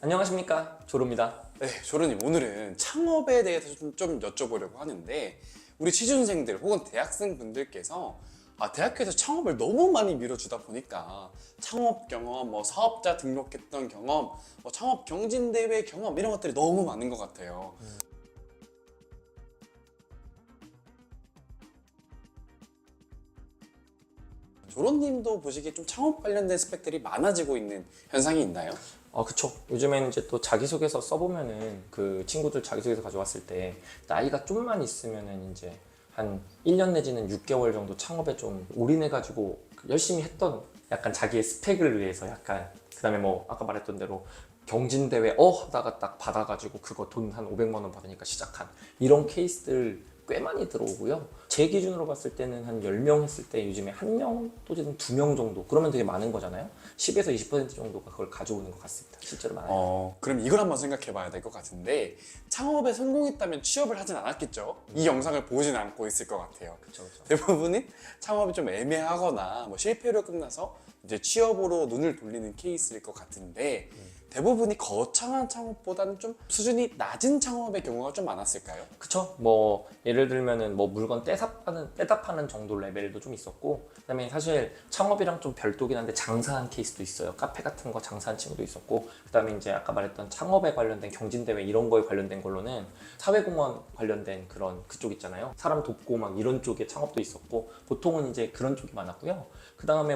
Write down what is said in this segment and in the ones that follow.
안녕하십니까, 조로입니다. 네, 조르님 오늘은 창업에 대해서 좀 여쭤보려고 하는데 우리 취준생들 혹은 대학생 분들께서 대학교에서 창업을 너무 많이 밀어주다 보니까 창업 경험, 사업자 등록했던 경험, 창업 경진대회 경험 이런 것들이 너무 많은 것 같아요. 조로님도 보시기에 좀 창업 관련된 스펙들이 많아지고 있는 현상이 있나요? 그쵸. 요즘에는 이제 또 자기소개서 써보면은 그 친구들 자기소개서 가져왔을 때 나이가 좀만 있으면은 이제 한 1년 내지는 6개월 정도 창업에 좀 올인해가지고 열심히 했던 약간 자기의 스펙을 위해서 약간 그 다음에 아까 말했던 대로 경진대회 하다가 딱 받아가지고 그거 돈 한 500만 원 받으니까 시작한 이런 케이스들 꽤 많이 들어오고요. 제 기준으로 봤을 때는 한 10명 했을 때 요즘에 1명 또는 2명 정도 그러면 되게 많은 거잖아요. 10에서 20% 정도가 그걸 가져오는 것 같습니다. 실제로 많아요. 그럼 이걸 한번 생각해 봐야 될 것 같은데 창업에 성공했다면 취업을 하진 않았겠죠? 이 영상을 보진 않고 있을 것 같아요. 그쵸. 대부분이 창업이 좀 애매하거나 실패로 끝나서 이제 취업으로 눈을 돌리는 케이스일 것 같은데 대부분이 거창한 창업보다는 좀 수준이 낮은 창업의 경우가 좀 많았을까요? 그쵸? 예를 들면은 물건 떼다 파는 정도 레벨도 좀 있었고, 그 다음에 사실 창업이랑 좀 별도긴 한데 장사한 케이스도 있어요. 카페 같은 거 장사한 친구도 있었고, 그 다음에 이제 아까 말했던 창업에 관련된 경진대회 이런 거에 관련된 걸로는 사회공헌 관련된 그런 그쪽 있잖아요. 사람 돕고 막 이런 쪽의 창업도 있었고, 보통은 이제 그런 쪽이 많았고요. 그 다음에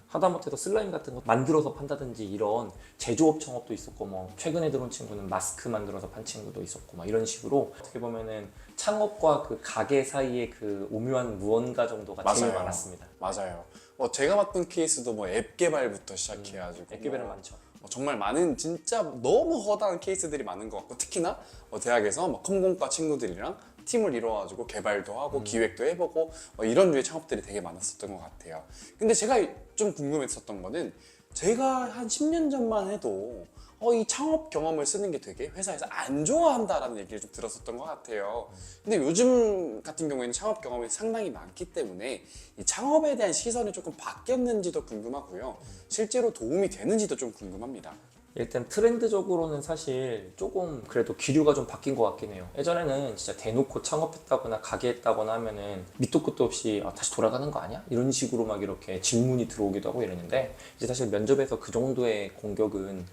하다못해도 슬라임 같은 거 만들어서 판다든지 이런 제조업 창업도 있었고 최근에 들어온 친구는 마스크 만들어서 판 친구도 있었고 이런 식으로 어떻게 보면은 창업과 그 가게 사이의 그 오묘한 무언가 정도가 제일 많았습니다. 맞아요. 제가 봤던 케이스도 앱 개발부터 시작해가지고 앱 개발은 많죠. 정말 많은 진짜 너무 허다한 케이스들이 많은 것 같고 특히나 대학에서 컴공과 친구들이랑 팀을 이뤄가지고 개발도 하고 기획도 해보고 이런 류의 창업들이 되게 많았었던 것 같아요. 근데 제가 좀 궁금했었던 거는 제가 한 10년 전만 해도 이 창업 경험을 쓰는 게 되게 회사에서 안 좋아한다라는 얘기를 좀 들었었던 것 같아요. 근데 요즘 같은 경우에는 창업 경험이 상당히 많기 때문에 이 창업에 대한 시선이 조금 바뀌었는지도 궁금하고요. 실제로 도움이 되는지도 좀 궁금합니다. 일단 트렌드적으로는 사실 조금 그래도 기류가 좀 바뀐 것 같긴 해요. 예전에는 진짜 대놓고 창업했다거나 가게 했다거나 하면은 밑도 끝도 없이 다시 돌아가는 거 아니야? 이런 식으로 막 이렇게 질문이 들어오기도 하고 이랬는데 이제 사실 면접에서 그 정도의 공격은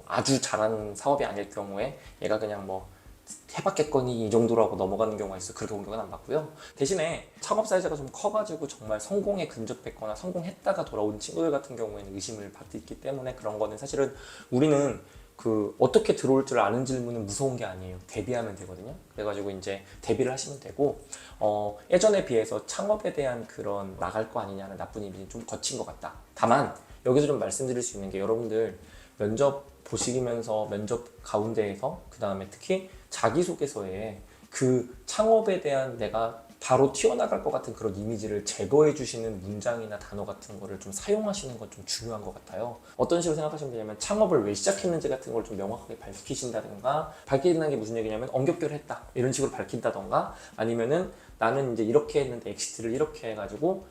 아주 잘하는 사업이 아닐 경우에 얘가 그냥 해봤겠거니 이 정도로 하고 넘어가는 경우가 있어요. 그렇게 공격은 안 받고요. 대신에 창업 사이즈가 좀 커가지고 정말 성공에 근접했거나 성공했다가 돌아온 친구들 같은 경우에는 의심을 받기 때문에 그런 거는 사실은 우리는 어떻게 들어올 줄 아는 질문은 무서운 게 아니에요. 대비하면 되거든요. 그래가지고 이제 대비를 하시면 되고 예전에 비해서 창업에 대한 그런 나갈 거 아니냐는 나쁜 이미지는 좀 거친 것 같다. 다만 여기서 좀 말씀드릴 수 있는 게 여러분들 면접 보시면서 면접 가운데에서 그 다음에 특히 자기소개서에 그 창업에 대한 내가 바로 튀어나갈 것 같은 그런 이미지를 제거해 주시는 문장이나 단어 같은 거를 좀 사용하시는 건 좀 중요한 것 같아요. 어떤 식으로 생각하시면 되냐면 창업을 왜 시작했는지 같은 걸 좀 명확하게 밝히신다든가, 밝히는 게 무슨 얘기냐면 엄격결 했다 이런 식으로 밝힌다던가, 아니면은 나는 이제 이렇게 했는데 엑시트를 이렇게 해가지고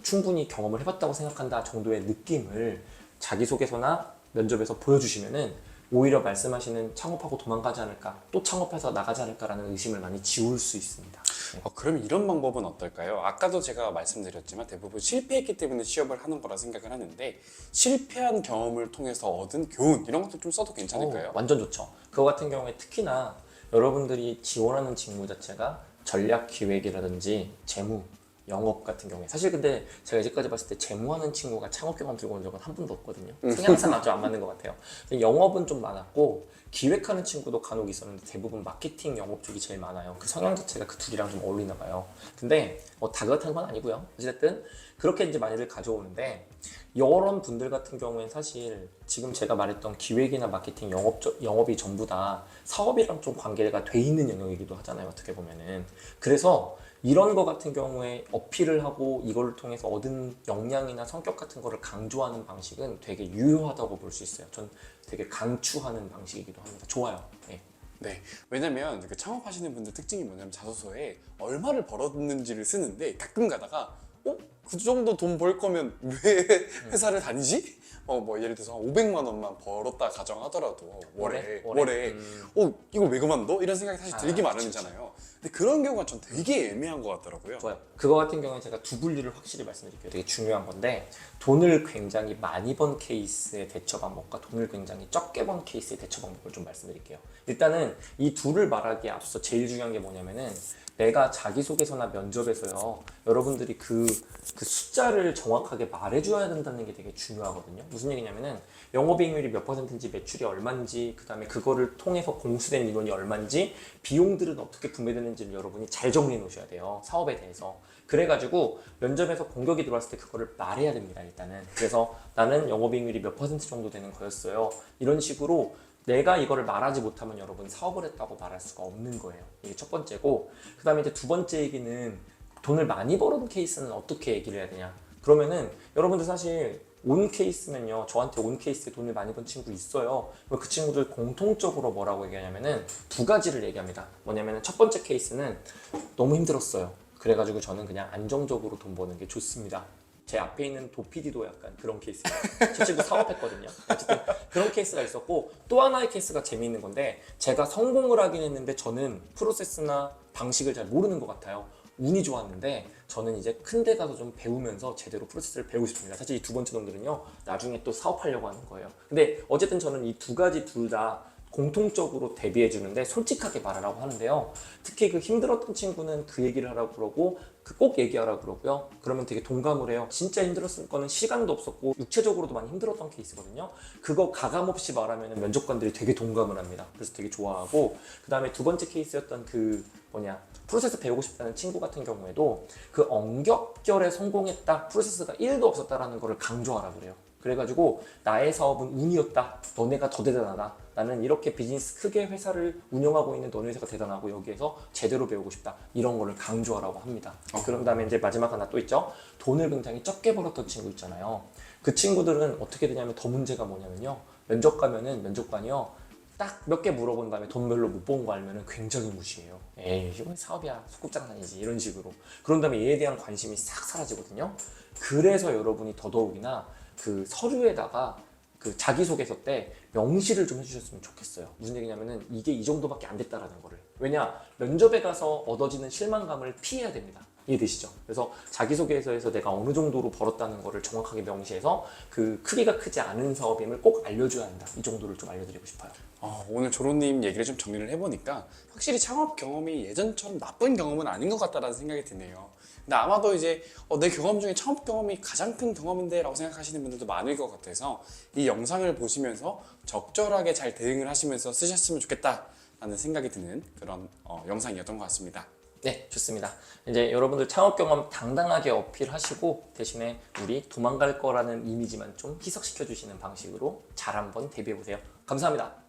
충분히 경험을 해봤다고 생각한다 정도의 느낌을 자기소개서나 면접에서 보여주시면은 오히려 말씀하시는 창업하고 도망가지 않을까, 또 창업해서 나가지 않을까라는 의심을 많이 지울 수 있습니다. 네. 그럼 이런 방법은 어떨까요? 아까도 제가 말씀드렸지만 대부분 실패했기 때문에 취업을 하는 거라 생각을 하는데 실패한 경험을 통해서 얻은 교훈 이런 것도 좀 써도 괜찮을까요? 완전 좋죠. 그거 같은 경우에 특히나 여러분들이 지원하는 직무 자체가 전략 기획이라든지 재무, 영업 같은 경우에 사실 근데 제가 이제까지 봤을 때 재무하는 친구가 창업 경험 들고 온 적은 한 번도 없거든요. 성향상 아주 안 맞는 것 같아요. 영업은 좀 많았고 기획하는 친구도 간혹 있었는데 대부분 마케팅 영업 쪽이 제일 많아요. 그 성향 자체가 그 둘이랑 좀 어울리나 봐요. 근데 다 그렇다는 건 아니고요. 어쨌든 그렇게 이제 많이들 가져오는데 이런 분들 같은 경우에는 사실 지금 제가 말했던 기획이나 마케팅, 영업이 전부 다 사업이랑 좀 관계가 돼 있는 영역이기도 하잖아요. 어떻게 보면은. 그래서 이런 거 같은 경우에 어필을 하고 이걸 통해서 얻은 역량이나 성격 같은 거를 강조하는 방식은 되게 유효하다고 볼 수 있어요. 전 되게 강추하는 방식이기도 합니다. 좋아요. 네. 네, 왜냐면 창업하시는 분들 특징이 뭐냐면 자소서에 얼마를 벌었는지를 쓰는데 가끔 가다가 그 정도 돈 벌 거면 왜 회사를 다니지? 뭐 예를 들어서 한 500만 원만 벌었다 가정하더라도 월에 이거 왜 그만둬? 이런 생각이 사실 들기 마련이잖아요. 근데 그런 경우가 전 되게 애매한 것 같더라고요. 좋아요. 그거 같은 경우는 제가 두 분류를 확실히 말씀드릴게요. 되게 중요한 건데 돈을 굉장히 많이 번 케이스의 대처 방법과 돈을 굉장히 적게 번 케이스의 대처 방법을 좀 말씀드릴게요. 일단은 이 둘을 말하기에 앞서 제일 중요한 게 뭐냐면은 내가 자기소개서나 면접에서요 여러분들이 그 숫자를 정확하게 말해줘야 된다는 게 되게 중요하거든요. 무슨 얘기냐면은 영업이익률이 몇 %인지 매출이 얼마인지 그 다음에 그거를 통해서 공수된 인원이 얼마인지 비용들은 어떻게 분배되는지를 여러분이 잘 정리해 놓으셔야 돼요. 사업에 대해서. 그래가지고 면접에서 공격이 들어왔을 때 그거를 말해야 됩니다. 일단은. 그래서 나는 영업이익률이 몇 % 정도 되는 거였어요. 이런 식으로 내가 이거를 말하지 못하면 여러분 사업을 했다고 말할 수가 없는 거예요. 이게 첫 번째고, 그 다음에 이제 두 번째 얘기는 돈을 많이 벌은 케이스는 어떻게 얘기를 해야 되냐. 그러면은 여러분들 사실 온 케이스면요, 저한테 온 케이스에 돈을 많이 번 친구 있어요. 그 친구들 공통적으로 뭐라고 얘기하냐면은 두 가지를 얘기합니다. 뭐냐면은 첫 번째 케이스는 너무 힘들었어요. 그래가지고 저는 그냥 안정적으로 돈 버는 게 좋습니다. 제 앞에 있는 도PD도 약간 그런 케이스예요. 저 친구 사업했거든요. 어쨌든 그런 케이스가 있었고, 또 하나의 케이스가 재미있는 건데 제가 성공을 하긴 했는데 저는 프로세스나 방식을 잘 모르는 것 같아요. 운이 좋았는데 저는 이제 큰 데 가서 좀 배우면서 제대로 프로세스를 배우고 싶습니다. 사실 이 두 번째 놈들은요 나중에 또 사업하려고 하는 거예요. 근데 어쨌든 저는 이 두 가지 둘 다 공통적으로 대비해 주는데 솔직하게 말하라고 하는데요. 특히 그 힘들었던 친구는 그 얘기를 하라고 그러고 꼭 얘기하라고 그러고요. 그러면 되게 동감을 해요. 진짜 힘들었을 거는 시간도 없었고 육체적으로도 많이 힘들었던 케이스거든요. 그거 가감없이 말하면 면접관들이 되게 동감을 합니다. 그래서 되게 좋아하고, 그 다음에 두 번째 케이스였던 그 프로세스 배우고 싶다는 친구 같은 경우에도 그 엄격결에 성공했다, 프로세스가 1도 없었다라는 거를 강조하라고 그래요. 그래가지고 나의 사업은 운이었다, 너네가 더 대단하다, 나는 이렇게 비즈니스 크게 회사를 운영하고 있는 너네 회사가 대단하고 여기에서 제대로 배우고 싶다, 이런 거를 강조하라고 합니다. 그런 다음에 이제 마지막 하나 또 있죠. 돈을 굉장히 적게 벌었던 친구 있잖아요. 그 친구들은 어떻게 되냐면 더 문제가 뭐냐면요, 면접 가면은 면접관이요 딱 몇 개 물어본 다음에 돈 별로 못 번 거 알면은 굉장히 무시해요. 에이 이건 사업이야, 소꿉장난이지, 이런 식으로. 그런 다음에 얘에 대한 관심이 싹 사라지거든요. 그래서 여러분이 더더욱이나 그 서류에다가 그 자기소개서 때 명시를 좀 해주셨으면 좋겠어요. 무슨 얘기냐면은 이게 이 정도밖에 안 됐다라는 거를. 왜냐, 면접에 가서 얻어지는 실망감을 피해야 됩니다. 이해되시죠? 그래서 자기소개서에서 내가 어느 정도로 벌었다는 거를 정확하게 명시해서 그 크기가 크지 않은 사업임을 꼭 알려줘야 한다, 이 정도를 좀 알려드리고 싶어요. 오늘 조로님 얘기를 좀 정리를 해보니까 확실히 창업 경험이 예전처럼 나쁜 경험은 아닌 것 같다라는 생각이 드네요. 근데 아마도 이제 내 경험 중에 창업 경험이 가장 큰 경험인데 라고 생각하시는 분들도 많을 것 같아서 이 영상을 보시면서 적절하게 잘 대응을 하시면서 쓰셨으면 좋겠다라는 생각이 드는 그런 영상이었던 것 같습니다. 네, 좋습니다. 이제 여러분들 창업 경험 당당하게 어필하시고 대신에 우리 도망갈 거라는 이미지만 좀 희석시켜 주시는 방식으로 잘 한번 대비해 보세요. 감사합니다.